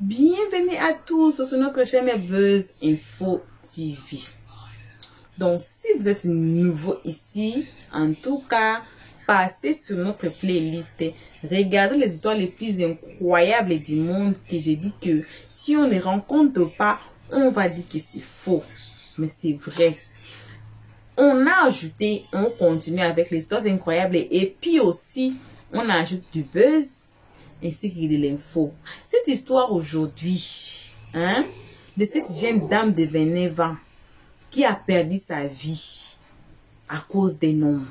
Bienvenue à tous sur notre chaîne Buzz Info TV. Donc, si vous êtes nouveau ici, en tout cas, passez sur notre playlist. Regardez les histoires les plus incroyables du monde que j'ai dit que si on ne rencontre pas, on va dire que c'est faux. Mais c'est vrai. On a ajouté, on continue avec les histoires incroyables et puis aussi, on ajoute du buzz ainsi que de l'info. Cette histoire aujourd'hui, de cette jeune dame de 29 ans qui a perdu sa vie à cause d'un homme.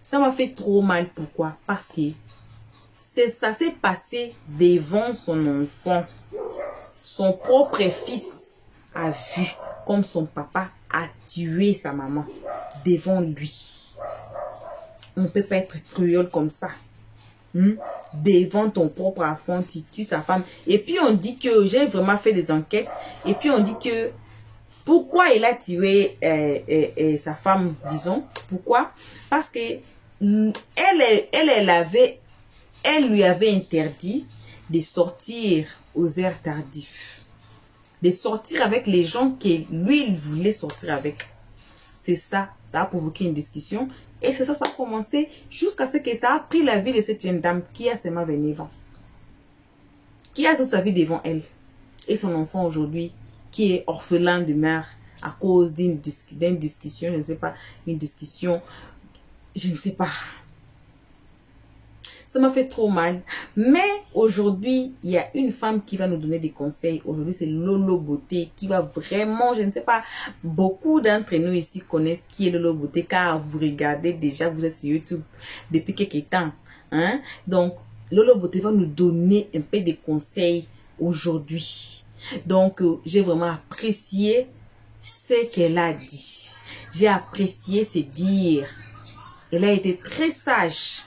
Ça m'a fait trop mal. Pourquoi? Parce que ça s'est passé devant son enfant. Son propre fils a vu comme son papa a tué sa maman devant lui. On ne peut pas être cruel comme ça. Devant ton propre enfant, tu tues sa femme. Et puis on dit que j'ai vraiment fait des enquêtes. Et puis on dit que pourquoi il a tué sa femme, disons. Pourquoi? Parce que elle lui avait interdit de sortir aux heures tardives. De sortir avec les gens que lui, il voulait sortir avec. C'est ça, ça a provoqué une discussion. Et c'est ça, ça a commencé jusqu'à ce que ça a pris la vie de cette jeune dame qui a seulement 29 ans. Qui a toute sa vie devant elle. Et son enfant aujourd'hui, qui est orphelin de mère à cause d'une discussion, je ne sais pas, une discussion, je ne sais pas. Ça m'a fait trop mal. Mais aujourd'hui, il y a une femme qui va nous donner des conseils. Aujourd'hui, c'est Lolo Beauté qui va vraiment, je ne sais pas, beaucoup d'entre nous ici connaissent qui est Lolo Beauté car vous regardez déjà, vous êtes sur YouTube depuis quelques temps. Donc, Lolo Beauté va nous donner un peu de conseils aujourd'hui. Donc, j'ai vraiment apprécié ce qu'elle a dit. J'ai apprécié ses dires. Elle a été très sage.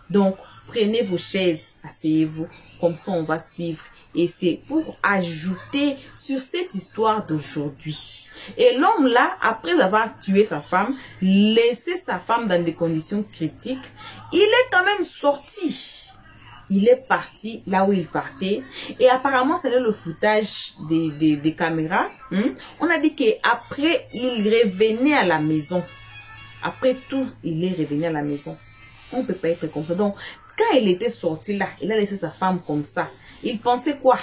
Donc, prenez vos chaises, asseyez-vous, comme ça on va suivre. Et c'est pour ajouter sur cette histoire d'aujourd'hui. Et l'homme là, après avoir tué sa femme, laissé sa femme dans des conditions critiques, il est quand même sorti. Il est parti là où il partait. Et apparemment, c'est le footage des caméras. On a dit qu'après, il revenait à la maison. Après tout, il est revenu à la maison. On ne peut pas être comme ça. Donc, quand il était sorti là, il a laissé sa femme comme ça. Il pensait quoi?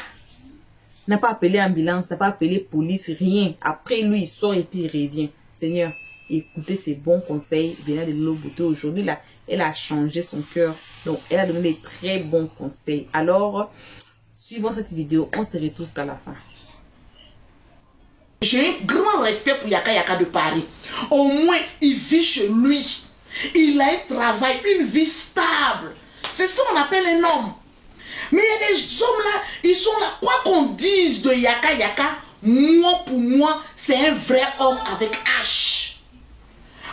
N'a pas appelé ambulance, n'a pas appelé police, rien. Après, lui, il sort et puis il revient. Seigneur, écoutez ces bons conseils venant de Lolo Beauté. Aujourd'hui, là, elle a changé son cœur. Donc, elle a donné des très bons conseils. Alors, suivons cette vidéo. On se retrouve qu'à la fin. J'ai un grand respect pour Yaka Yaka de Paris. Au moins, il vit chez lui. Il a un travail, une vie stable. C'est ça qu'on appelle un homme. Mais il y a des hommes là, ils sont là. Quoi qu'on dise de Yaka Yaka, moi pour moi, c'est un vrai homme avec H.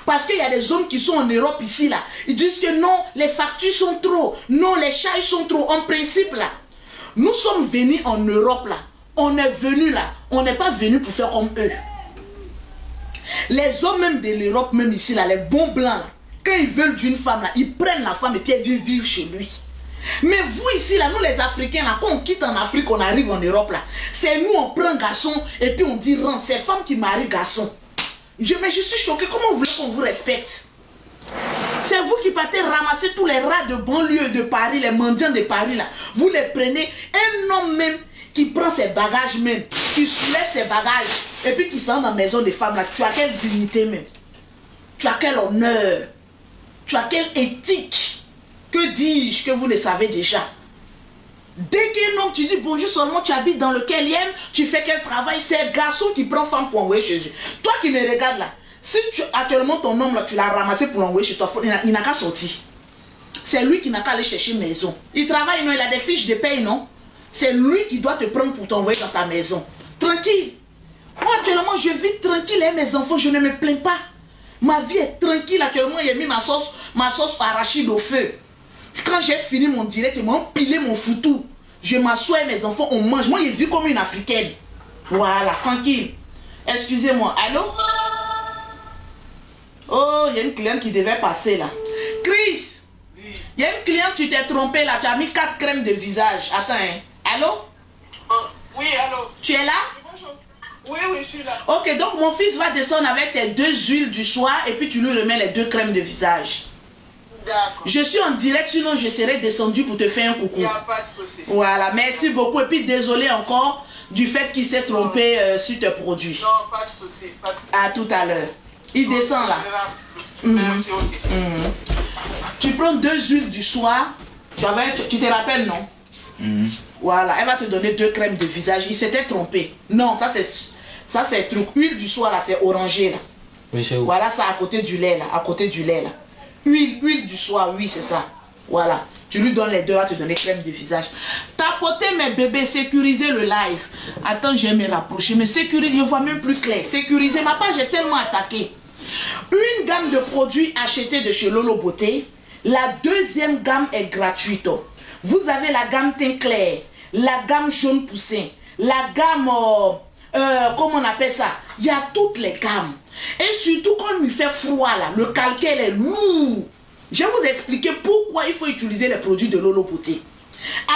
Parce qu'il y a des hommes qui sont en Europe ici là. Ils disent que non, les factures sont trop. Non, les charges sont trop. En principe là, nous sommes venus en Europe là. On est venus là. On n'est pas venus pour faire comme eux. Les hommes même de l'Europe, même ici là, les bons blancs là. Quand ils veulent d'une femme là, ils prennent la femme et puis elle vient vivre chez lui. Mais vous ici là, nous les Africains là, quand on quitte en Afrique, on arrive en Europe là. C'est nous, on prend garçon et puis on dit rentre. C'est femme qui marie garçon. Mais je suis choquée. Comment vous voulez qu'on vous respecte? C'est vous qui partez ramasser tous les rats de banlieue de Paris, les mendiants de Paris là. Vous les prenez. Un homme même qui prend ses bagages même, qui soulève ses bagages et puis qui s'en dans la maison des femmes là. Tu as quelle dignité même? Tu as quel honneur? Tu as quelle éthique? Que dis-je que vous ne savez déjà? Dès qu'un homme, tu dis bonjour seulement, tu habites dans le quel tu fais quel travail? C'est un garçon qui prend femme pour envoyer chez eux. Toi qui me regardes là, si actuellement ton homme là, tu l'as ramassé pour l'envoyer chez toi, il n'a qu'à sortir. C'est lui qui n'a qu'à aller chercher maison. Il travaille, non? Il a des fiches de paye, non? C'est lui qui doit te prendre pour t'envoyer dans ta maison. Tranquille. Moi actuellement, je vis tranquille et mes enfants, je ne me plains pas. Ma vie est tranquille actuellement, j'ai mis ma sauce arachide au feu. Quand j'ai fini mon direct, ils m'ont empilé mon foutou. Je m'assois et mes enfants, on mange. Moi, je vis comme une Africaine. Voilà, tranquille. Excusez-moi, allô? Oh, il y a une cliente qui devait passer là. Chris, Il y a une cliente, tu t'es trompé là, tu as mis 4 crèmes de visage. Attends, hein. Allô? Oui, allô? Tu es là? Bonjour. Oui, oui, je suis là. Ok, donc mon fils va descendre avec tes 2 huiles du soir et puis tu lui remets les 2 crèmes de visage. D'accord. Je suis en direct, sinon je serai descendu pour te faire un coucou. Il n'y a pas de souci. Voilà, merci beaucoup. Et puis désolé encore du fait qu'il s'est trompé sur tes produits. Non, pas de souci, pas de souci. À tout à l'heure. Il descend là. Merci, ok. Tu prends 2 huiles du soir. Tu te rappelles, non? Voilà, elle va te donner 2 crèmes de visage. Il s'était trompé. Non, ça c'est truc. Huile du soir là, c'est orangé là. Oui, c'est où? Voilà, ça à côté du lait là. À côté du lait là. Huile du soir, oui, c'est ça. Voilà. Tu lui donnes les 2, elle va te donner crème de visage. Tapotez mes bébés, sécurisez le live. Attends, je vais me rapprocher. Mais sécurisez, je vois même plus clair. Sécurisez, ma page est tellement attaquée. Une gamme de produits achetés de chez Lolo Beauté. La deuxième gamme est gratuite. Vous avez la gamme teint clair, la gamme jaune poussin, la gamme, comment on appelle ça? Il y a toutes les gammes. Et surtout quand il fait froid là, le calcaire est lourd. Je vais vous expliquer pourquoi il faut utiliser les produits de Lolo Beauté.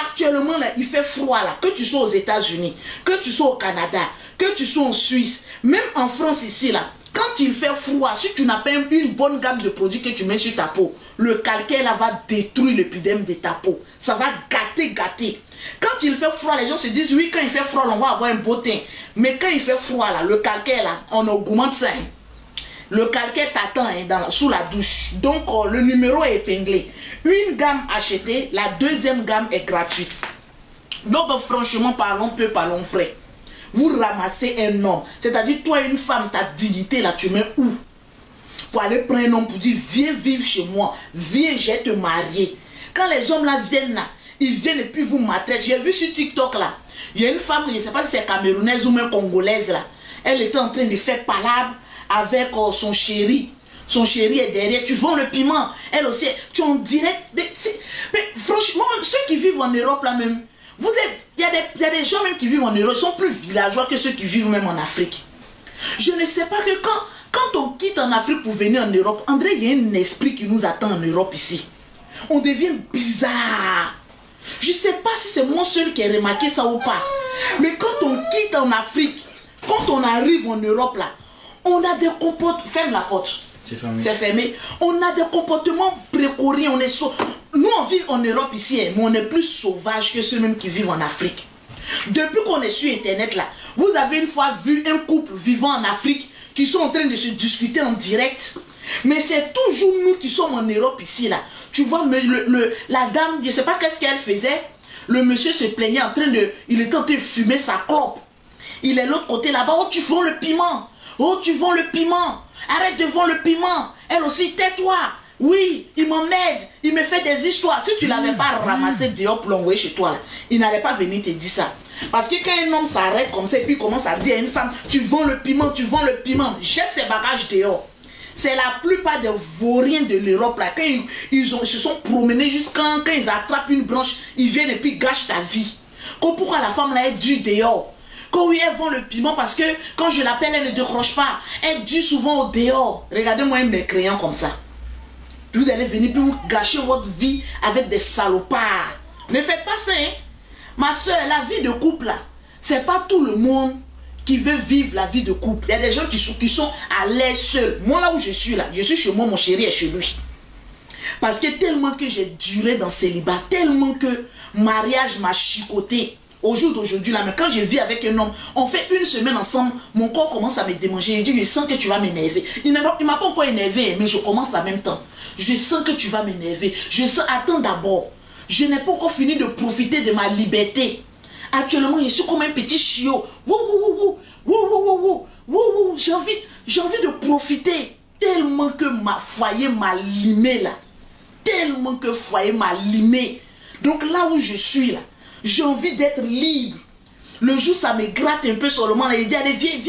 Actuellement là, il fait froid là, que tu sois aux États-Unis, que tu sois au Canada, que tu sois en Suisse, même en France ici là. Quand il fait froid, si tu n'as pas une bonne gamme de produits que tu mets sur ta peau, le calcaire là va détruire l'épiderme de ta peau. Ça va gâter. Quand il fait froid, les gens se disent oui, quand il fait froid, on va avoir un beau teint. Mais quand il fait froid là, le calcaire là, on augmente ça. Le calcaire t'attend sous la douche. Donc le numéro est épinglé. Une gamme achetée, la deuxième gamme est gratuite. Donc franchement, parlons peu, parlons vrai. Vous ramassez un homme, c'est-à-dire toi une femme, ta dignité là, tu mets où? Pour aller prendre un homme pour dire viens vivre chez moi, viens, je vais te marier. Quand les hommes là viennent là, ils viennent et puis vous maltraitent. J'ai vu sur TikTok là, il y a une femme, je ne sais pas si c'est camerounaise ou même congolaise là, elle était en train de faire palabre avec son chéri. Son chéri est derrière, tu vends le piment, elle aussi, tu es en direct. Mais franchement, ceux qui vivent en Europe là même, il y a des gens même qui vivent en Europe, ils sont plus villageois que ceux qui vivent même en Afrique. Je ne sais pas que quand on quitte en Afrique pour venir en Europe, André, il y a un esprit qui nous attend en Europe ici. On devient bizarre. Je ne sais pas si c'est moi seul qui ai remarqué ça ou pas. Mais quand on quitte en Afrique, quand on arrive en Europe là, on a des comportements... Ferme la porte. C'est fermé. On a des comportements précoriens. Nous, on vit en Europe ici, mais on est plus sauvage que ceux-mêmes qui vivent en Afrique. Depuis qu'on est sur Internet, là, vous avez une fois vu un couple vivant en Afrique qui sont en train de se discuter en direct. Mais c'est toujours nous qui sommes en Europe ici, là. Tu vois, la dame, je ne sais pas qu'est-ce qu'elle faisait. Le monsieur se plaignait il était en train de fumer sa clope. Il est de l'autre côté là-bas. Oh, tu vends le piment. Oh, tu vends le piment. Arrête de vendre le piment. Elle aussi, tais-toi. Oui, il m'emmène. Il me fait des histoires. Si tu ne l'avais pas ramassé dehors pour l'envoyer chez toi, là, il n'allait pas venir te dire ça. Parce que quand un homme s'arrête comme ça et puis commence à dire à une femme, tu vends le piment, jette ses bagages dehors. C'est la plupart des vauriens de l'Europe là. Quand ils se sont promenés jusqu'à quand ils attrapent une branche, ils viennent et puis gâchent ta vie. Pourquoi la femme là est due dehors? Quand oui, elle vend le piment parce que quand je l'appelle, elle ne décroche pas. Elle dit souvent au dehors. Regardez-moi un mécréant comme ça. Vous allez venir puis vous gâcher votre vie avec des salopards. Ne faites pas ça, hein. Ma soeur, la vie de couple là, c'est pas tout le monde qui veut vivre la vie de couple. Il y a des gens qui sont à l'aise seuls. Moi là où je suis là, je suis chez moi, mon chéri est chez lui. Parce que tellement que j'ai duré dans le célibat, tellement que mariage m'a chicoté. Au jour d'aujourd'hui, là, mais quand je vis avec un homme, on fait une semaine ensemble, mon corps commence à me démanger. Je dis, je sens que tu vas m'énerver. Il ne m'a pas encore énervé, mais je commence en même temps. Je sens que tu vas m'énerver. Je sens, attends d'abord. Je n'ai pas encore fini de profiter de ma liberté. Actuellement, je suis comme un petit chiot. J'ai envie de profiter. Tellement que ma foyer m'a limé là. Tellement que foyer m'a limé. Donc là où je suis là, j'ai envie d'être libre. Le jour ça me gratte un peu seulement là, il dit allez viens,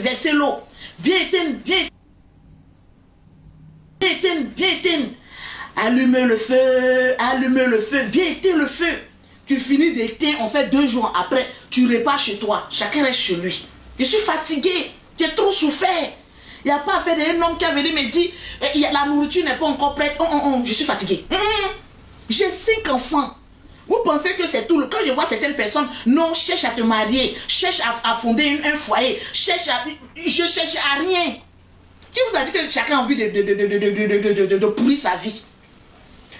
verser l'eau. Viens éteindre. Allume le feu, viens éteindre le feu. Tu finis d'éteindre, on fait 2 jours après, tu repars chez toi. Chacun reste chez lui. Je suis fatigué, j'ai trop souffert. Il n'y a pas à faire d'un homme qui a venu me dire la nourriture n'est pas encore prête. Je suis fatiguée. J'ai 5 enfants. Vous pensez que c'est tout le... Quand je vois certaines personnes, non, cherche à te marier, cherche à fonder un foyer, je cherche à rien. Qui vous a dit que chacun a envie de pourrir sa vie?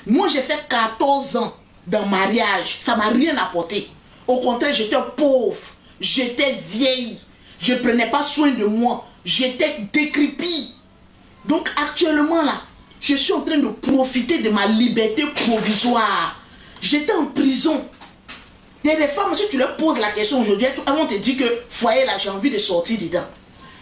Moi, j'ai fait 14 ans dans mariage. Ça ne m'a rien apporté. Au contraire, j'étais pauvre. J'étais vieille. Je ne prenais pas soin de moi. J'étais décrépie. Donc, actuellement, là, je suis en train de profiter de ma liberté provisoire. J'étais en prison. Il y a des femmes, si tu leur poses la question aujourd'hui, elles vont te dire que foyer, là, j'ai envie de sortir dedans.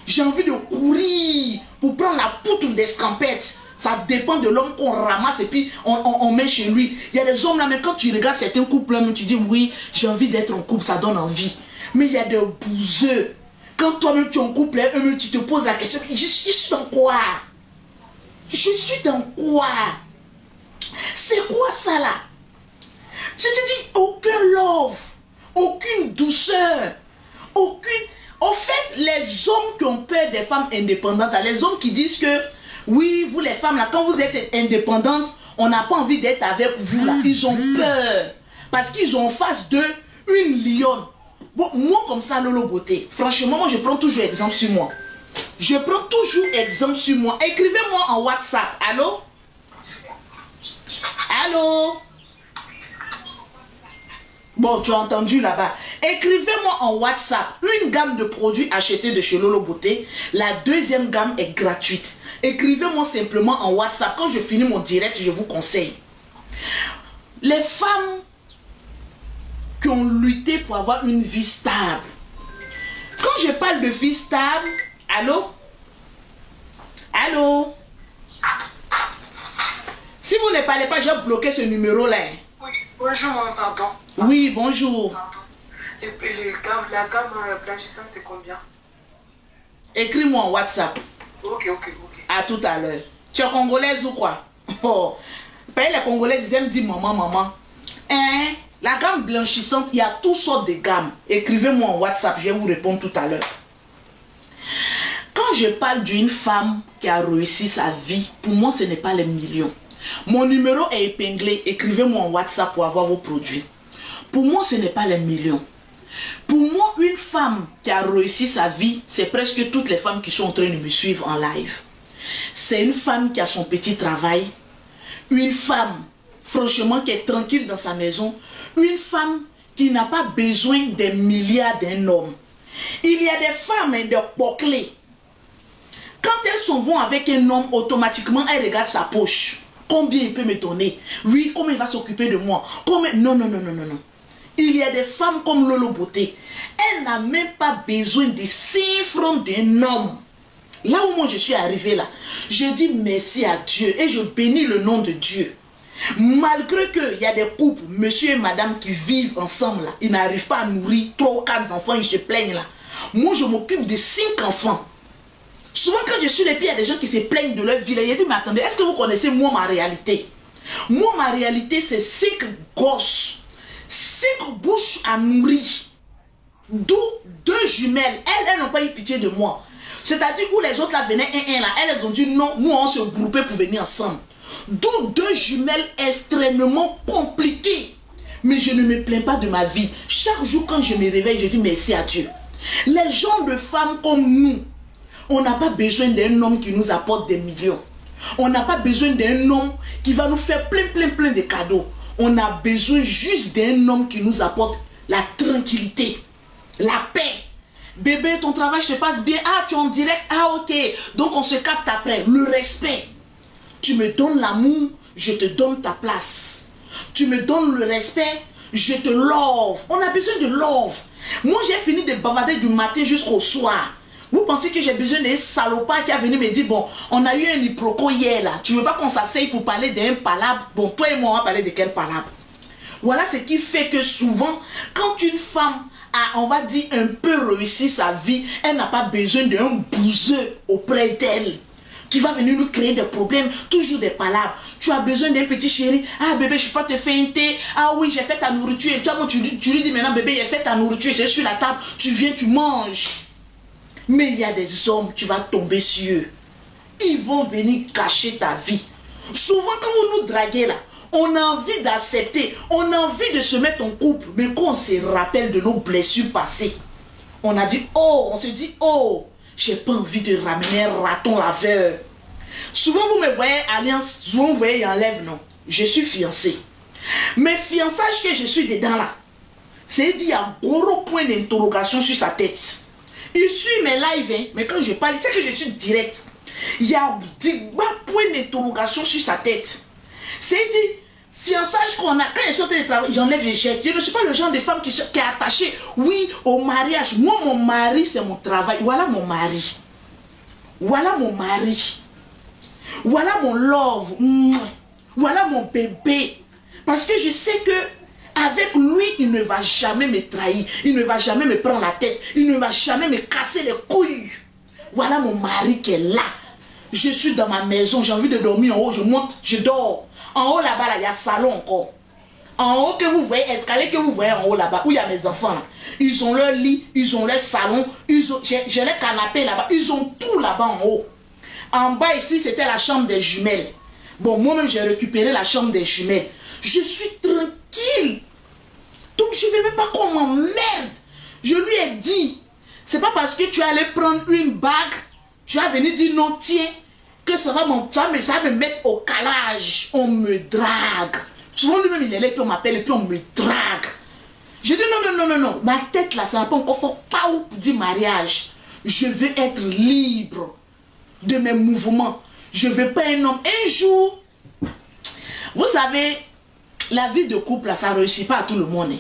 J'ai envie de courir pour prendre la poutre d'escampette. Ça dépend de l'homme qu'on ramasse et puis on met chez lui. Il y a des hommes là, mais quand tu regardes certains couples là, tu dis oui, j'ai envie d'être en couple, ça donne envie. Mais il y a des bouseux. Quand toi-même tu es en couple, eux-mêmes tu te poses la question, je suis dans quoi? Je suis dans quoi? C'est quoi ça là? Je te dis, aucun love, aucune douceur, aucune... En fait, les hommes qui ont peur des femmes indépendantes, les hommes qui disent que, oui, vous les femmes, là, quand vous êtes indépendantes, on n'a pas envie d'être avec vous, là. Ils ont peur. Parce qu'ils ont en face d'eux une lionne. Bon, moi, comme ça, Lolo Beauté, franchement, moi, je prends toujours exemple sur moi. Je prends toujours exemple sur moi. Écrivez-moi en WhatsApp. Allô? Allô? Bon, tu as entendu là-bas. Écrivez-moi en WhatsApp une gamme de produits achetés de chez Lolo Beauté. La deuxième gamme est gratuite. Écrivez-moi simplement en WhatsApp. Quand je finis mon direct, je vous conseille. Les femmes qui ont lutté pour avoir une vie stable. Quand je parle de vie stable, allô? Allô? Si vous ne parlez pas, j'ai bloqué ce numéro-là. Oui, bonjour, pardon. Oui, bonjour. Pardon. Et la gamme blanchissante, c'est combien? Écris-moi en WhatsApp. Ok. À tout à l'heure. Tu es congolaise ou quoi? Oh. Les Congolaises, ils aiment dire maman. Hein? La gamme blanchissante, il y a toutes sortes de gammes. Écrivez-moi en WhatsApp, je vais vous répondre tout à l'heure. Quand je parle d'une femme qui a réussi sa vie, pour moi, ce n'est pas les millions. Mon numéro est épinglé. Écrivez-moi en WhatsApp pour avoir vos produits. Pour moi, ce n'est pas les millions. Pour moi, une femme qui a réussi sa vie, c'est presque toutes les femmes qui sont en train de me suivre en live. C'est une femme qui a son petit travail. Une femme, franchement, qui est tranquille dans sa maison. Une femme qui n'a pas besoin des milliards d'un homme. Il y a des femmes de bouclés. Quand elles s'en vont avec un homme, automatiquement, elles regardent sa poche. Combien il peut me donner? Oui, comment il va s'occuper de moi? Non. Il y a des femmes comme Lolo Beauté. Elle n'a même pas besoin de 6 francs d'un homme. Là où moi je suis arrivé là, je dis merci à Dieu et je bénis le nom de Dieu. Malgré qu'il y a des couples, monsieur et madame qui vivent ensemble là, ils n'arrivent pas à nourrir 3 ou 4 enfants, ils se plaignent là. Moi je m'occupe de 5 enfants. Souvent quand je suis les pieds, il y a des gens qui se plaignent de leur vie. Je dis mais attendez, est-ce que vous connaissez moi ma réalité? Moi ma réalité c'est 5 gosses, 5 bouches à nourrir. D'où 2 jumelles. Elles n'ont pas eu pitié de moi. C'est-à-dire où les autres là venaient là, elles ont dit non, nous on se groupait pour venir ensemble. D'où 2 jumelles extrêmement compliquées. Mais je ne me plains pas de ma vie. Chaque jour quand je me réveille, je dis merci à Dieu. Les gens de femmes comme nous, on n'a pas besoin d'un homme qui nous apporte des millions. On n'a pas besoin d'un homme qui va nous faire plein de cadeaux. On a besoin juste d'un homme qui nous apporte la tranquillité, la paix. Bébé, ton travail se passe bien. Ah, tu es en direct. Ah, ok. Donc, on se capte après. Le respect. Tu me donnes l'amour, je te donne ta place. Tu me donnes le respect, je te love. On a besoin de love. Moi, j'ai fini de bavarder du matin jusqu'au soir. Vous pensez que j'ai besoin d'un salopard qui a venu me dire, bon, on a eu un hyproco hier là. Tu ne veux pas qu'on s'asseye pour parler d'un palabre? Bon, toi et moi, on va parler de quel palabre? Voilà ce qui fait que souvent, quand une femme a, on va dire, un peu réussi sa vie, elle n'a pas besoin d'un bouseux auprès d'elle qui va venir nous créer des problèmes, toujours des palabres. Tu as besoin d'un petit chéri. Ah bébé, je peux pas te faire un thé. Ah oui, j'ai fait ta nourriture. Et toi, tu lui dis maintenant, bébé, j'ai fait ta nourriture, c'est sur la table. Tu viens, tu manges. Mais il y a des hommes, tu vas tomber sur eux. Ils vont venir cacher ta vie. Souvent, quand vous nous draguez là, on a envie d'accepter, on a envie de se mettre en couple. Mais quand on se rappelle de nos blessures passées, on a dit, oh, on se dit, oh, j'ai pas envie de ramener un raton laveur. Souvent, vous me voyez alliance, souvent vous voyez, il enlève, non. Je suis fiancé. Mais fiançage que je suis dedans là, c'est dit, il y a un gros point d'interrogation sur sa tête. Il suit mes lives, hein, mais quand je parle, c'est que je suis direct. Il y a des points d'interrogation sur sa tête. C'est dit, fiançage qu'on a, quand je sors de travail, j'enlève les jette. Je ne suis pas le genre de femme qui est attachée, oui, au mariage. Moi, mon mari, c'est mon travail. Voilà mon mari. Voilà mon mari. Voilà mon love. Voilà mon bébé. Parce que je sais que avec lui, il ne va jamais me trahir. Il ne va jamais me prendre la tête. Il ne va jamais me casser les couilles. Voilà mon mari qui est là. Je suis dans ma maison. J'ai envie de dormir en haut. Je monte, je dors. En haut là-bas, il y a salon encore. En haut que vous voyez, escalier que vous voyez en haut là-bas, où il y a mes enfants là. Ils ont leur lit, ils ont leur salon, j'ai les canapés là-bas. Ils ont tout là-bas en haut. En bas ici, c'était la chambre des jumelles. Bon, moi-même, j'ai récupéré la chambre des jumelles. Je suis tranquille. Donc, je ne vais même pas qu'on m'emmerde. Je lui ai dit, c'est pas parce que tu allais prendre une bague, tu vas venir dire non, tiens, que ça va me mettre au calage. On me drague. Souvent, lui-même, il est là, puis on m'appelle, et puis on me drague. Je dis non. Ma tête, là, ça n'a pas encore fait pas pour dire mariage. Je veux être libre de mes mouvements. Je ne veux pas un homme. Un jour, vous savez, la vie de couple, là, ça ne réussit pas à tout le monde.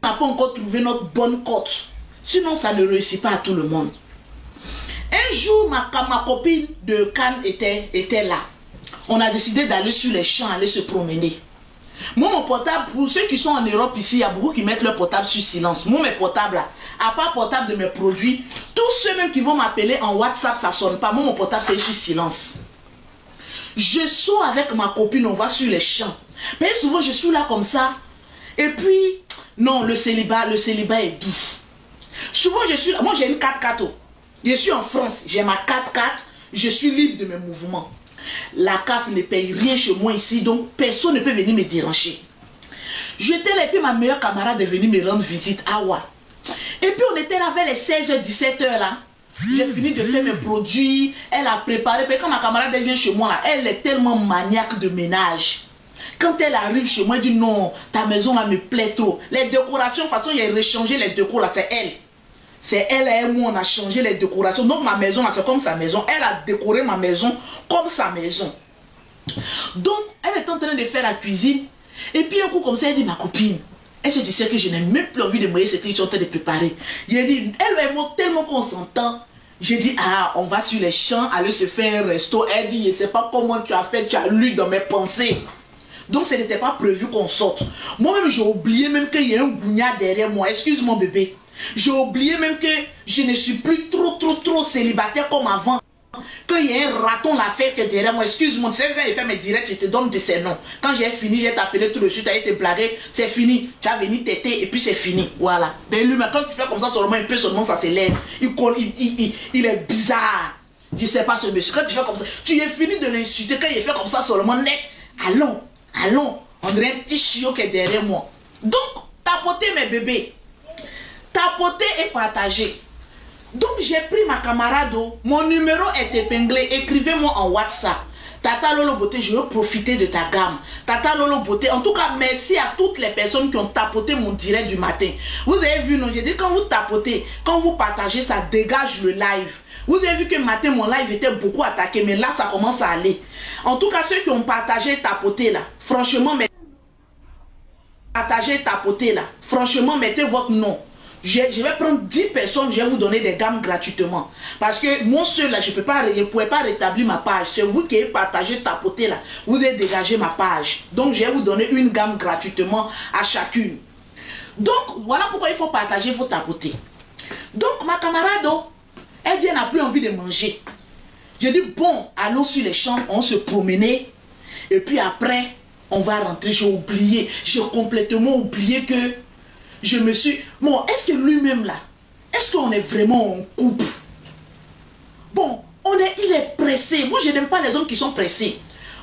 On n'a pas encore trouvé notre bonne cote. Sinon, ça ne réussit pas à tout le monde. Un jour, ma copine de Cannes était là. On a décidé d'aller sur les champs, aller se promener. Moi, mon portable, pour ceux qui sont en Europe ici, il y a beaucoup qui mettent leur portable sur silence. Moi, mes portables là, à part portable de mes produits, tous ceux même qui vont m'appeler en WhatsApp, ça ne sonne pas. Moi, mon portable, c'est sur silence. Je sors avec ma copine, on va sur les champs. Mais souvent, je suis là comme ça. Et puis, non, le célibat est doux. Souvent, je suis là. Moi, j'ai une 4x4. Je suis en France, j'ai ma 4x4. Je suis libre de mes mouvements. La CAF ne paye rien chez moi ici, donc personne ne peut venir me déranger. J'étais là et puis ma meilleure camarade est venue me rendre visite à Awa. Et puis on était là vers les 16h-17h là. J'ai fini de faire mes produits, elle a préparé. Puis quand ma camarade vient chez moi là, elle est tellement maniaque de ménage. Quand elle arrive chez moi, elle dit non, ta maison là me plaît trop. Les décorations, de toute façon, il a réchangé les décos là, c'est elle. C'est elle et moi, on a changé les décorations. Donc ma maison, là, c'est comme sa maison. Elle a décoré ma maison comme sa maison. Donc, elle est en train de faire la cuisine. Et puis un coup comme ça, elle dit, ma copine, elle se disait que je n'ai même plus envie de manger ce qu'ils sont en train de préparer. J'ai dit, elle est tellement qu'on s'entend. J'ai dit, ah, on va sur les champs, aller se faire un resto. Elle dit, je ne sais pas comment tu as fait, tu as lu dans mes pensées. Donc, ce n'était pas prévu qu'on sorte. Moi-même, j'ai oublié même qu'il y a un gougnat derrière moi. Excuse-moi, bébé. J'ai oublié même que je ne suis plus trop célibataire comme avant. Qu'il y a un raton la fête derrière moi. Excuse-moi, tu sais, quand j'ai fait mes directs, je te donne de ces noms. Quand j'ai fini, j'ai t'appelé tout de suite, tu as été blagué, c'est fini. Tu as venu t'aider et puis c'est fini. Voilà. Ben lui, mais quand tu fais comme ça seulement, un peu seulement ça s'élève. Il est bizarre. Je sais pas ce monsieur. Quand tu fais comme ça, tu es fini de l'insulter. Quand il fait comme ça seulement, net. Allons. On dirait un petit chiot qui est derrière moi. Donc, tapoter mes bébés. Tapoter et partager. Donc j'ai pris ma camarade, mon numéro est épinglé, écrivez-moi en WhatsApp. Tata Lolo Beauté, je veux profiter de ta gamme. Tata Lolo Beauté, en tout cas merci à toutes les personnes qui ont tapoté mon direct du matin. Vous avez vu, non, j'ai dit quand vous tapotez, quand vous partagez, ça dégage le live. Vous avez vu que matin mon live était beaucoup attaqué, mais là ça commence à aller. En tout cas ceux qui ont partagé, tapoté là, franchement, franchement mettez votre nom. Je vais prendre 10 personnes, je vais vous donner des gammes gratuitement. Parce que moi seul là, je ne pourrais pas rétablir ma page. C'est vous qui avez partagé, tapoté là. Vous avez dégagé ma page. Donc je vais vous donner une gamme gratuitement à chacune. Donc voilà pourquoi il faut partager, il faut tapoter. Donc ma camarade, elle dit elle n'a plus envie de manger. Je dis bon, allons sur les champs, on se promenait. Et puis après, on va rentrer. J'ai complètement oublié que je me suis... Bon, est-ce que lui-même là, est-ce qu'on est vraiment en couple? Bon, il est pressé. Moi, je n'aime pas les hommes qui sont pressés.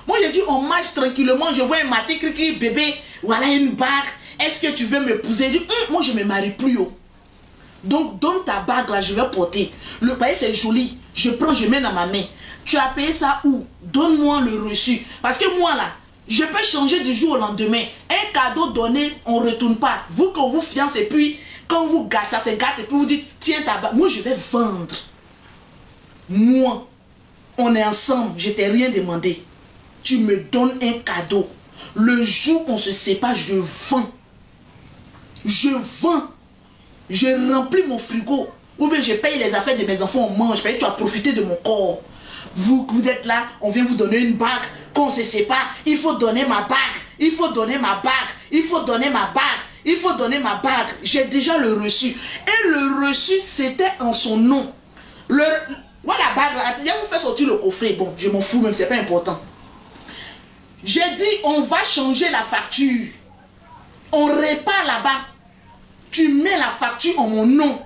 Moi, je dis, on marche tranquillement. Je vois un matin, bébé, voilà une bague. Est-ce que tu veux m'épouser? Je dis, moi, je ne me marie plus. Oh. Donc, donne ta bague là, je vais porter. Le papier, c'est joli. Je prends, je mets dans ma main. Tu as payé ça où? Donne-moi le reçu. Parce que moi, là, je peux changer du jour au lendemain. Un cadeau donné, on ne retourne pas. Vous, quand vous fiancez, et puis, quand vous gâtez, ça se gâte, et puis vous dites, tiens ta bague. Moi, je vais vendre. Moi, on est ensemble, je t'ai rien demandé. Tu me donnes un cadeau. Le jour où on se sépare, je vends. Je vends. Je remplis mon frigo. Ou bien je paye les affaires de mes enfants, on mange. Tu as profité de mon corps. Vous êtes là, on vient vous donner une bague. Quand on se sépare, il faut donner ma bague. Il faut donner ma bague. Il faut donner ma bague. Il faut donner ma bague. J'ai déjà le reçu. Et le reçu, c'était en son nom. Voilà la bague là. Je vous fais sortir le coffret. Bon, je m'en fous même, c'est pas important. J'ai dit, on va changer la facture. On répare là-bas. Tu mets la facture en mon nom.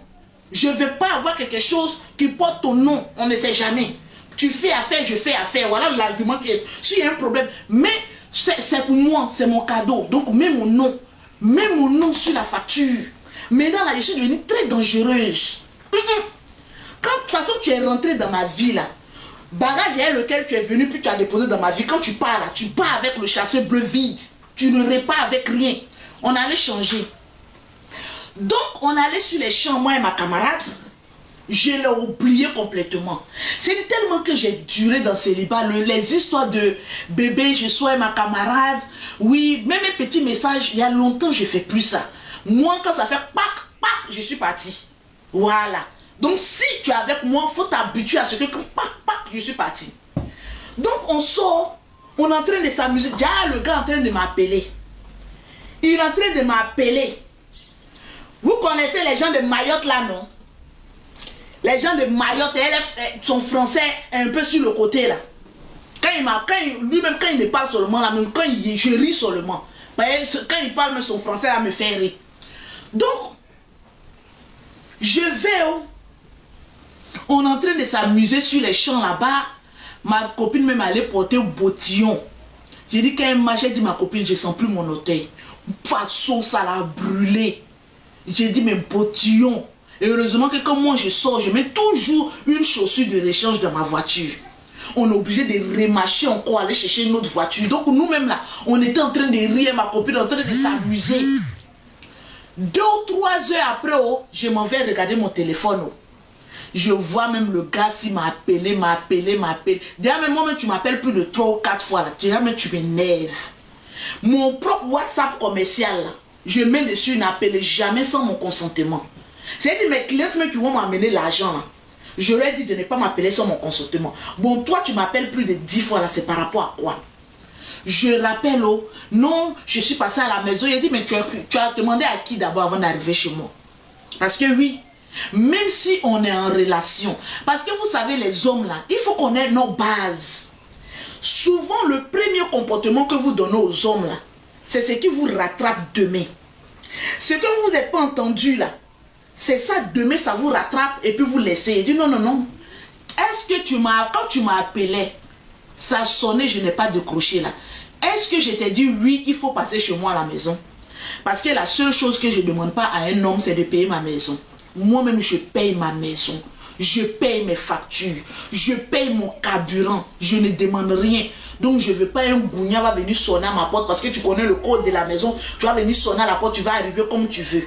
Je ne veux pas avoir quelque chose qui porte ton nom. On ne sait jamais. Tu fais affaire, je fais affaire. Voilà l'argument qui est. S'il y a un problème. Mais c'est pour moi, c'est mon cadeau. Donc mets mon nom. Mets mon nom sur la facture. Maintenant là, je suis devenue très dangereuse. Quand de toute façon tu es rentré dans ma vie là, bagage avec lequel tu es venu puis tu as déposé dans ma vie, quand tu pars là, tu pars avec le chasseur bleu vide. Tu ne repars avec rien. On allait changer. Donc on allait sur les champs, moi et ma camarade. Je l'ai oublié complètement. C'est tellement que j'ai duré dans ce célibat. Les histoires de bébé, je sois ma camarade. Oui, même un petit message, il y a longtemps je ne fais plus ça. Moi, quand ça fait pac, pac, je suis parti. Voilà. Donc si tu es avec moi, il faut t'habituer à ce que quand pac, pac, je suis parti. Donc on sort, on est en train de s'amuser. Déjà, le gars est en train de m'appeler. Il est en train de m'appeler. Vous connaissez les gens de Mayotte là, non? Les gens de Mayotte, son français est un peu sur le côté là. Lui-même, quand il me parle seulement là, même je ris seulement. Quand il parle, son français là me fait rire. Donc, je vais, on est en train de s'amuser sur les champs là-bas. Ma copine même allait porter au bottillon. J'ai dit, quand elle m'a dit ma copine, je ne sens plus mon orteil. Façon, ça l'a brûlé. J'ai dit, mais bottillon. Et heureusement que quand moi je sors, je mets toujours une chaussure de rechange dans ma voiture. On est obligé de remarcher encore, aller chercher une autre voiture. Donc nous-mêmes là, on était en train de rire, ma copine en train de s'amuser. 2 ou 3 heures après, je m'en vais regarder mon téléphone. Je vois même le gars s'il m'a appelé. Déjà même moi-même, tu m'appelles plus de 3 ou 4 fois là. Déjà même tu m'énerves. Mon propre WhatsApp commercial là, je mets dessus n'appelle jamais sans mon consentement. C'est-à-dire mes clientes même qui vont m'amener l'argent là, je leur ai dit de ne pas m'appeler sans mon consentement. Bon, toi tu m'appelles plus de 10 fois là, c'est par rapport à quoi? Je rappelle, non, je suis passé à la maison. Il a dit, mais tu as demandé à qui d'abord avant d'arriver chez moi? Parce que oui, même si on est en relation, parce que vous savez les hommes là, il faut qu'on ait nos bases. Souvent le premier comportement que vous donnez aux hommes là, c'est ce qui vous rattrape demain. Ce que vous n'avez pas entendu là, c'est ça, demain ça vous rattrape et puis vous laissez. Il dit non, non, non. Est-ce que quand tu m'as appelé, ça a sonné, je n'ai pas décroché là. Est-ce que je t'ai dit oui, il faut passer chez moi à la maison? Parce que la seule chose que je ne demande pas à un homme, c'est de payer ma maison. Moi-même, je paye ma maison. Je paye mes factures. Je paye mon carburant. Je ne demande rien. Donc, je ne veux pas un gougnat va venir sonner à ma porte parce que tu connais le code de la maison. Tu vas venir sonner à la porte, tu vas arriver comme tu veux.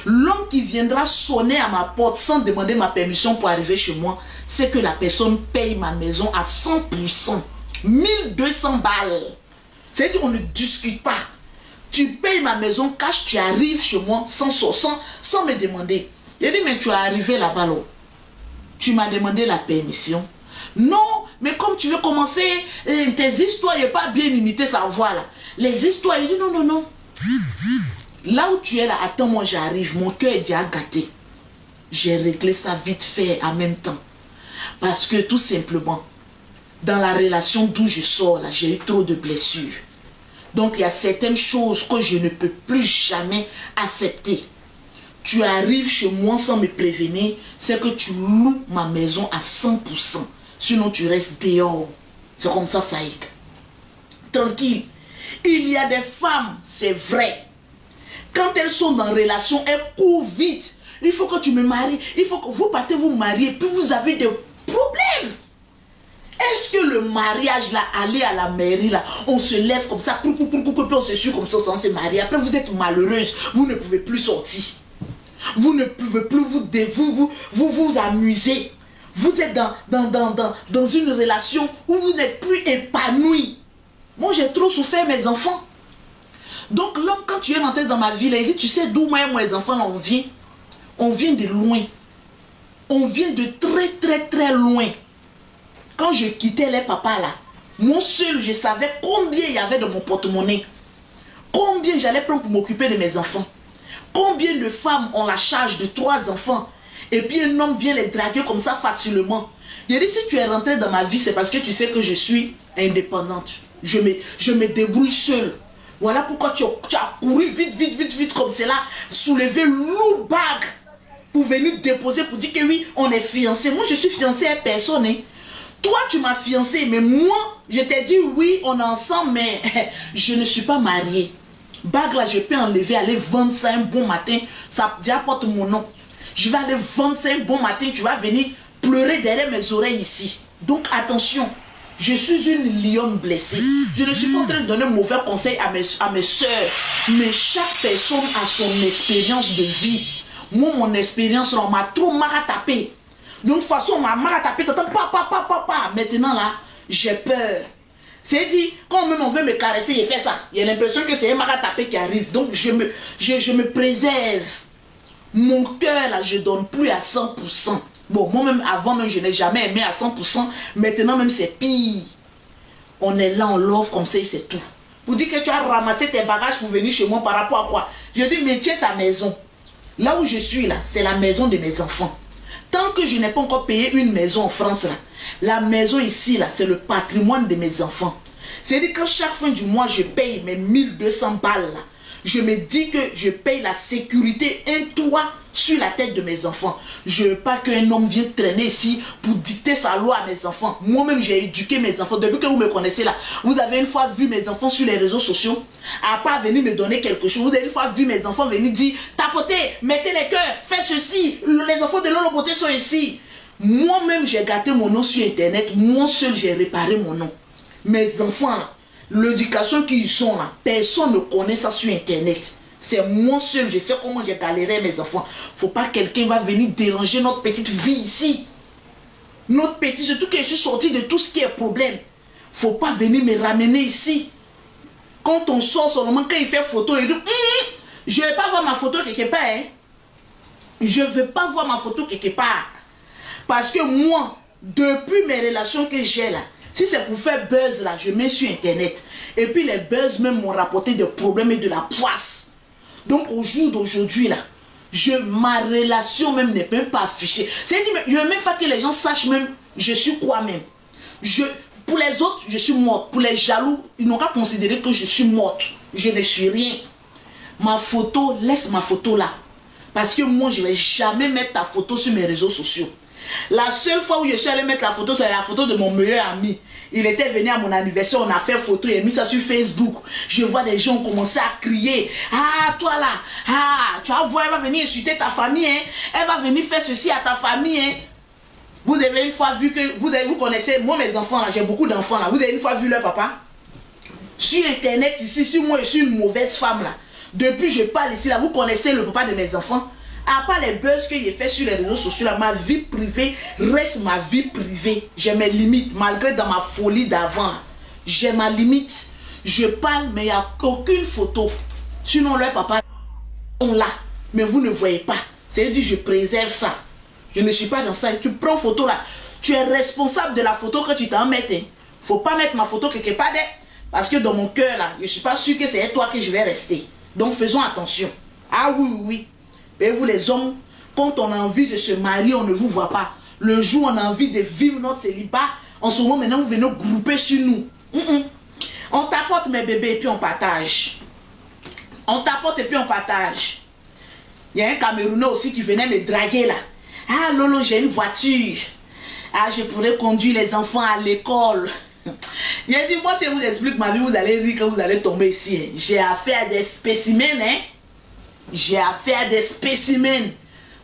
L'homme qui viendra sonner à ma porte sans demander ma permission pour arriver chez moi, c'est que la personne paye ma maison à 100%. 1200 balles. C'est-à-dire qu'on ne discute pas. Tu payes ma maison cash, tu arrives chez moi sans me demander. Il dit, mais tu es arrivé là-bas, là. Tu m'as demandé la permission. Non, mais comme tu veux commencer, tes histoires, il n'est pas bien limité sa voix là. Les histoires, il dit non, non, non. Là où tu es là, attends, moi j'arrive, mon cœur est déjà gâté. J'ai réglé ça vite fait en même temps. Parce que tout simplement, dans la relation d'où je sors là, j'ai eu trop de blessures. Donc il y a certaines choses que je ne peux plus jamais accepter. tu arrives chez moi sans me prévenir, c'est que tu loues ma maison à 100%. Sinon, tu restes dehors. C'est comme ça, Saïk. Tranquille. Il y a des femmes, c'est vrai. Quand elles sont dans relation, elles courent vite. Il faut que tu me maries. Il faut que vous partez vous marier. Puis vous avez des problèmes. Est-ce que le mariage là, aller à la mairie là, on se lève comme ça, puis on se suit comme ça sans se marier. Après vous êtes malheureuse, vous ne pouvez plus sortir. Vous ne pouvez plus vous amuser. Vous êtes dans une relation où vous n'êtes plus épanoui. Moi j'ai trop souffert mes enfants. Donc l'homme quand tu es rentré dans ma vie là, il dit tu sais d'où moi et mes enfants là, on vient. On vient de loin. On vient de très loin. Quand je quittais les papas là, moi seul, je savais combien il y avait dans mon porte-monnaie. Combien j'allais prendre pour m'occuper de mes enfants. Combien de femmes ont la charge de 3 enfants. Et puis un homme vient les draguer comme ça facilement. Il dit si tu es rentré dans ma vie, c'est parce que tu sais que je suis indépendante. Je me débrouille seule. Voilà pourquoi tu as couru vite comme cela. Soulever lourd bague pour venir déposer, pour dire que oui, on est fiancés. Moi, je suis fiancée à personne. Hein. Toi, tu m'as fiancé, mais moi, je t'ai dit oui, on est ensemble, mais je ne suis pas mariée. Bague là, je peux enlever, aller vendre ça un bon matin. Ça apporte mon nom. Je vais aller vendre ça un bon matin. Tu vas venir pleurer derrière mes oreilles ici. Donc, attention. Je suis une lionne blessée. Je ne suis pas en train de donner un mauvais conseil à mes soeurs. Mais chaque personne a son expérience de vie. Moi, mon expérience, on m'a trop maratapé. Donc, de toute façon, on m'a maratapé. Maintenant, là, j'ai peur. C'est dit, quand même on veut me caresser, il fait ça. Il y a l'impression que c'est un maratapé qui arrive. Donc, je me préserve. Mon cœur, là, je ne donne plus à 100%. Bon, moi-même, avant même, je n'ai jamais aimé à 100%. Maintenant, même, c'est pire. On est là, on l'offre comme ça et c'est tout. Pour dire que tu as ramassé tes bagages pour venir chez moi par rapport à quoi? Je dis, mais tiens ta maison. Là où je suis, là, c'est la maison de mes enfants. Tant que je n'ai pas encore payé une maison en France, là, la maison ici, là, c'est le patrimoine de mes enfants. C'est-à-dire que chaque fin du mois, je paye mes 1200 balles, là. Je me dis que je paye la sécurité, un toit sur la tête de mes enfants. Je ne veux pas qu'un homme vienne traîner ici pour dicter sa loi à mes enfants. Moi-même, j'ai éduqué mes enfants. Depuis que vous me connaissez là, vous avez une fois vu mes enfants sur les réseaux sociaux, à part venir me donner quelque chose. Vous avez une fois vu mes enfants venir dire, tapotez, mettez les cœurs, faites ceci. Les enfants de Lolo Beauté sont ici. Moi-même, j'ai gâté mon nom sur Internet. Moi seul, j'ai réparé mon nom. Mes enfants là, l'éducation qu'ils sont là, personne ne connaît ça sur Internet. C'est moi seul, je sais comment j'ai galéré mes enfants. Faut pas que quelqu'un va venir déranger notre petite vie ici. Notre petit, surtout que je suis sorti de tout ce qui est problème. Faut pas venir me ramener ici. Quand on sort seulement, quand il fait photo, il dit, je vais pas voir ma photo quelque part. Hein. Je vais pas voir ma photo quelque part. Parce que moi, depuis mes relations que j'ai là, si c'est pour faire buzz là, je mets sur Internet. Et puis les buzz même m'ont rapporté des problèmes et de la poisse. Donc au jour d'aujourd'hui là, ma relation même n'est même pas affichée. C'est-à-dire, je ne veux même pas que les gens sachent même je suis quoi même. Pour les autres, je suis morte. Pour les jaloux, ils n'ont qu'à considérer que je suis morte. Je ne suis rien. Ma photo, laisse ma photo là. Parce que moi, je ne vais jamais mettre ta photo sur mes réseaux sociaux. La seule fois où je suis allé mettre la photo, c'est la photo de mon meilleur ami. Il était venu à mon anniversaire, on a fait photo, il a mis ça sur Facebook. Je vois des gens commencer à crier. Ah, toi là, ah, tu vas voir, elle va venir insulter ta famille, hein. Elle va venir faire ceci à ta famille, hein. Vous avez une fois vu que, vous connaissez, moi mes enfants là, j'ai beaucoup d'enfants là, vous avez une fois vu leur papa? Sur Internet ici, si moi je suis une mauvaise femme là, depuis je parle ici là, vous connaissez le papa de mes enfants? À part les buzz que j'ai fait sur les réseaux sociaux, là, ma vie privée reste ma vie privée. J'ai mes limites, malgré dans ma folie d'avant. J'ai ma limite. Je parle, mais il n'y a aucune photo. Sinon, leurs papas sont là. Mais vous ne voyez pas. C'est-à-dire, je préserve ça. Je ne suis pas dans ça. Tu prends photo là. Tu es responsable de la photo que tu t'en mets. Il ne faut pas mettre ma photo quelque part. Parce que dans mon cœur là, je ne suis pas sûr que c'est toi que je vais rester. Donc, faisons attention. Ah oui, oui. Et vous les hommes, quand on a envie de se marier, on ne vous voit pas. Le jour où on a envie de vivre notre célibat, en ce moment maintenant vous venez grouper sur nous. On t'apporte mes bébés et puis on partage. On t'apporte et puis on partage. Il y a un Camerounais aussi qui venait me draguer là. Ah Lolo, j'ai une voiture. Ah, je pourrais conduire les enfants à l'école. Il a dit, moi si je vous explique ma vie, vous allez rire quand vous allez tomber ici. Hein. J'ai affaire à des spécimens. Hein. J'ai affaire à des spécimens.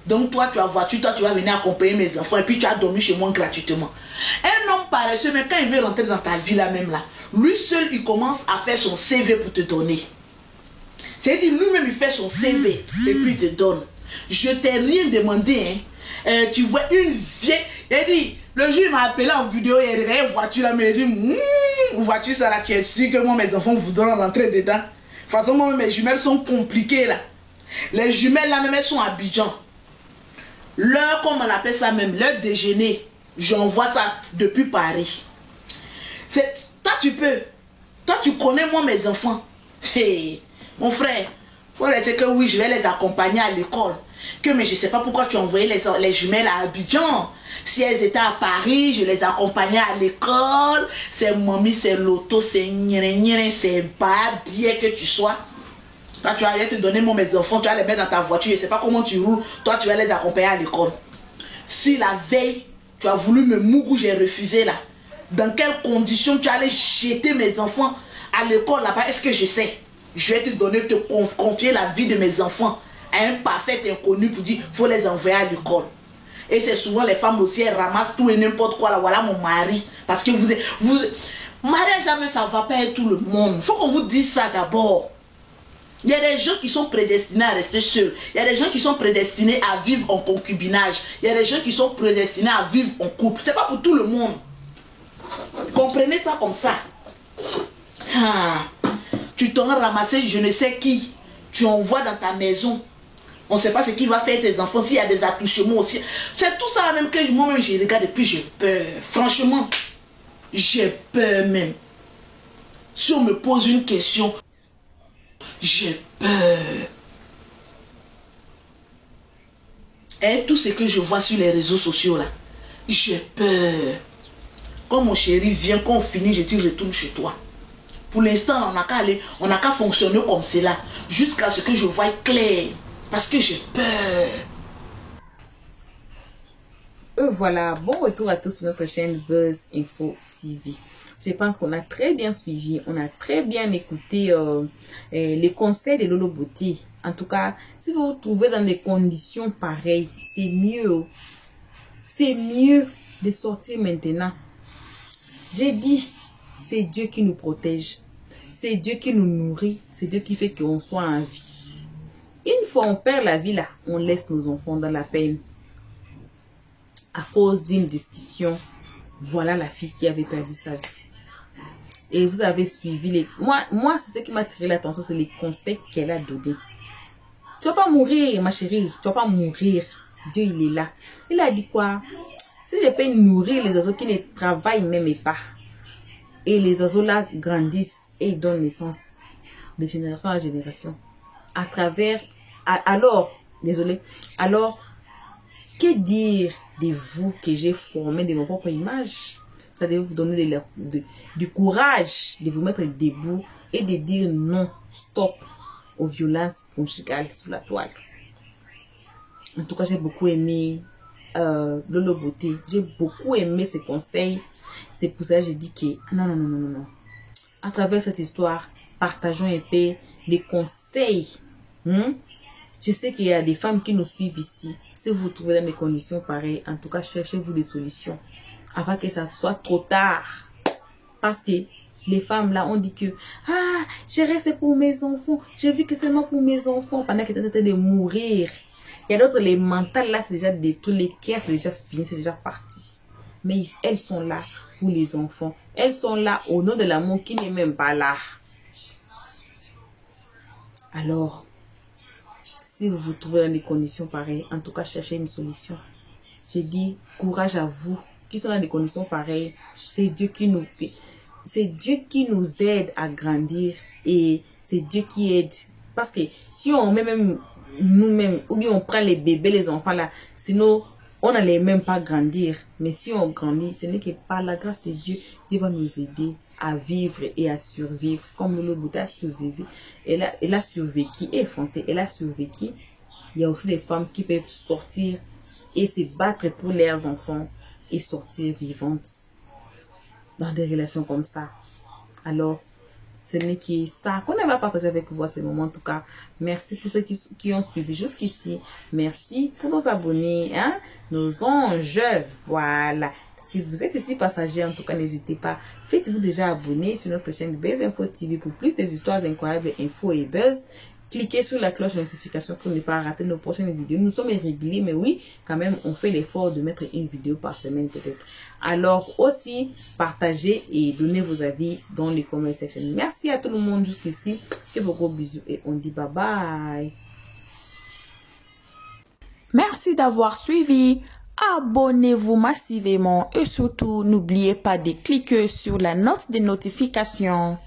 Donc toi, tu as voiture, toi tu vas venir accompagner mes enfants et puis tu as dormi chez moi gratuitement. Un homme paresseux, mais quand il veut rentrer dans ta vie là même là, lui seul il commence à faire son CV pour te donner. C'est-à-dire lui-même il fait son CV et puis il te donne. Je t'ai rien demandé. Hein. Tu vois une vieille... Il a dit, le jour il m'a appelé en vidéo, il a dit, une voiture là, mais il dit, voiture ça là, tu es sûr que moi mes enfants voudront rentrer dedans. De toute façon, moi mes jumelles sont compliquées là. Les jumelles là même elles sont à Abidjan. L'heure, comme on appelle ça même, l'heure déjeuner, j'envoie ça depuis Paris. Toi tu peux, toi tu connais moi mes enfants. Hey, mon frère, faut dire que oui, je vais les accompagner à l'école. Que mais je sais pas pourquoi tu as envoyé les jumelles à Abidjan. Si elles étaient à Paris, je les accompagnais à l'école. C'est mamie, c'est l'auto, c'est nyen, c'est pas bien que tu sois. Quand tu vas te donner moi mes enfants, tu vas les mettre dans ta voiture, je sais pas comment tu roules, toi tu vas les accompagner à l'école. Si la veille, tu as voulu me mougou, j'ai refusé là. Dans quelles conditions tu allais jeter mes enfants à l'école là-bas? Est-ce que je sais? Je vais te donner, te confier la vie de mes enfants à un parfait inconnu pour dire faut les envoyer à l'école. Et c'est souvent les femmes aussi, elles ramassent tout et n'importe quoi là. Voilà mon mari. Parce que mariage jamais ça va pas être tout le monde. Il faut qu'on vous dise ça d'abord. Il y a des gens qui sont prédestinés à rester seuls. Il y a des gens qui sont prédestinés à vivre en concubinage. Il y a des gens qui sont prédestinés à vivre en couple. C'est pas pour tout le monde. Comprenez ça comme ça. Ah, tu t'auras ramassé je ne sais qui. Tu envoies dans ta maison. On ne sait pas ce qu'il va faire tes enfants. S'il y a des attouchements aussi. C'est tout ça même que moi-même je regarde et puis j'ai peur. Franchement, j'ai peur même. Si on me pose une question, j'ai peur. Et tout ce que je vois sur les réseaux sociaux là, j'ai peur. Quand mon chéri vient, quand on finit, je te retourne chez toi. Pour l'instant, on n'a qu'à aller, on n'a qu'à fonctionner comme cela. Jusqu'à ce que je voie clair. Parce que j'ai peur. Voilà, bon retour à tous sur notre chaîne Buzz Info TV. Je pense qu'on a très bien suivi, on a très bien écouté les conseils de Lolo Beauté. En tout cas, si vous vous trouvez dans des conditions pareilles, c'est mieux. C'est mieux de sortir maintenant. J'ai dit, c'est Dieu qui nous protège. C'est Dieu qui nous nourrit. C'est Dieu qui fait qu'on soit en vie. Une fois on perd la vie là, on laisse nos enfants dans la peine. À cause d'une discussion, voilà la fille qui avait perdu sa vie. Et vous avez suivi les... Moi c'est ce qui m'a tiré l'attention, c'est les conseils qu'elle a donnés. Tu vas pas mourir, ma chérie. Tu vas pas mourir. Dieu, il est là. Il a dit quoi? Si je peux nourrir les oiseaux qui ne travaillent même pas, et les oiseaux là grandissent et ils donnent naissance de génération en génération, à travers... Alors, désolé. Alors, que dire de vous que j'ai formé de mon propre image? Ça devait vous donner du courage de vous mettre debout et de dire non, stop aux violences conjugales sur la toile. En tout cas, j'ai beaucoup aimé Lolo Beauté. J'ai beaucoup aimé ses conseils. C'est pour ça que j'ai dit que non. À travers cette histoire, partageons un peu des conseils. Je sais qu'il y a des femmes qui nous suivent ici. Si vous vous trouvez dans des conditions pareilles, en tout cas, cherchez-vous des solutions avant que ça soit trop tard. Parce que les femmes là, on dit que ah, je reste pour mes enfants. J'ai vu que c'est moi pour mes enfants pendant qu'elles étaient en train de mourir. Il y a d'autres, les mentales là, c'est déjà détruit, les cœurs, c'est déjà fini, c'est déjà parti. Mais elles sont là pour les enfants. Elles sont là au nom de l'amour qui n'est même pas là. Alors, si vous vous trouvez dans des conditions pareilles, en tout cas, cherchez une solution. J'ai dit, courage à vous qui sont dans des conditions pareilles. C'est Dieu qui nous aide à grandir et c'est Dieu qui aide. Parce que si on met même nous-mêmes, ou bien on prend les bébés, les enfants là, sinon on n'allait même pas grandir. Mais si on grandit, ce n'est que par la grâce de Dieu, Dieu va nous aider à vivre et à survivre. Comme Lolo Beauté a survécu, elle a survécu, et français, elle a survécu il y a aussi des femmes qui peuvent sortir et se battre pour leurs enfants et sortir vivantes dans des relations comme ça. Alors, ce n'est que ça qu'on va partager avec vous à ce moment. En tout cas, merci pour ceux qui ont suivi jusqu'ici. Merci pour nos abonnés, hein, nos anges. Voilà. Si vous êtes ici passager, en tout cas, n'hésitez pas. Faites-vous déjà abonner sur notre chaîne Buzz Info TV pour plus des histoires incroyables, infos et buzz. Cliquez sur la cloche de notification pour ne pas rater nos prochaines vidéos. Nous sommes irréguliers, mais oui, quand même, on fait l'effort de mettre une vidéo par semaine peut-être. Alors aussi, partagez et donnez vos avis dans les comment section. Merci à tout le monde jusqu'ici. Que vos gros bisous et on dit bye bye. Merci d'avoir suivi. Abonnez-vous massivement et surtout, n'oubliez pas de cliquer sur la note de notification.